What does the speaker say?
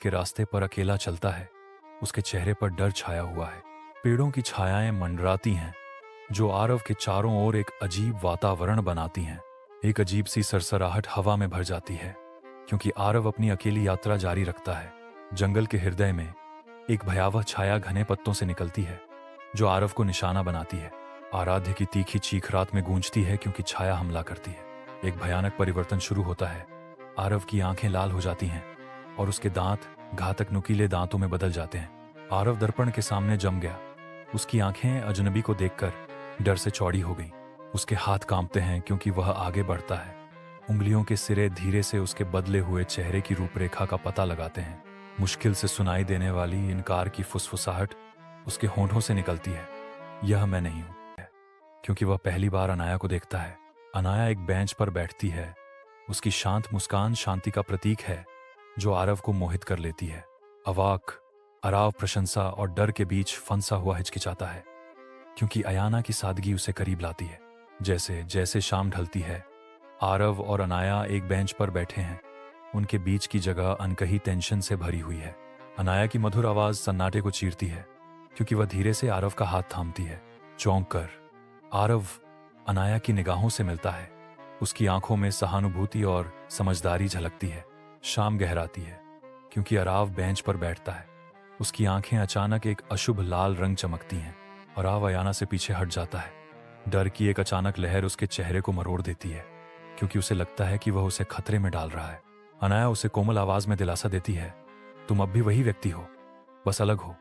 के रास्ते पर अकेला चलता है। उसके चेहरे पर डर छाया हुआ है। पेड़ों की छायाएं मंडराती हैं जो आरव के चारों ओर एक अजीब वातावरण बनाती हैं। एक अजीब सी सरसराहट हवा में भर जाती है क्योंकि आरव अपनी अकेली यात्रा जारी रखता है। जंगल के हृदय में एक भयावह छाया घने पत्तों से निकलती है जो आरव को निशाना बनाती है। आराध्य की तीखी चीख रात में गूंजती है क्योंकि छाया हमला करती है। एक भयानक परिवर्तन शुरू होता है। आरव की आंखें लाल हो जाती हैं और उसके दांत घातक नुकीले दांतों में बदल जाते हैं। आरव दर्पण के सामने जम गया। उसकी आंखें अजनबी को देखकर डर से चौड़ी हो गईं। उसके हाथ कांपते हैं क्योंकि वह आगे बढ़ता है। उंगलियों के सिरे धीरे से उसके बदले हुए चेहरे की रूपरेखा का पता लगाते हैं। मुश्किल से सुनाई देने वाली इनकार की फुसफुसाहट उसके होंठों से निकलती है, यह मैं नहीं हूं। क्योंकि वह पहली बार अनाया को देखता है। अनाया एक बेंच पर बैठती है। उसकी शांत मुस्कान शांति का प्रतीक है जो आरव को मोहित कर लेती है। अवाक अराव प्रशंसा और डर के बीच फंसा हुआ हिचकिचाता है क्योंकि अयाना की सादगी उसे करीब लाती है। जैसे जैसे शाम ढलती है, आरव और अनाया एक बेंच पर बैठे हैं। उनके बीच की जगह अनकही टेंशन से भरी हुई है। अनाया की मधुर आवाज सन्नाटे को चीरती है क्योंकि वह धीरे से आरव का हाथ थामती है। चौंक कर आरव अनाया की निगाहों से मिलता है। उसकी आंखों में सहानुभूति और समझदारी झलकती है। शाम गहराती है क्योंकि अराव बेंच पर बैठता है। उसकी आंखें अचानक एक अशुभ लाल रंग चमकती हैं। अराव अयाना से पीछे हट जाता है। डर की एक अचानक लहर उसके चेहरे को मरोड़ देती है क्योंकि उसे लगता है कि वह उसे खतरे में डाल रहा है। अनाया उसे कोमल आवाज में दिलासा देती है, तुम अब भी वही व्यक्ति हो, बस अलग हो।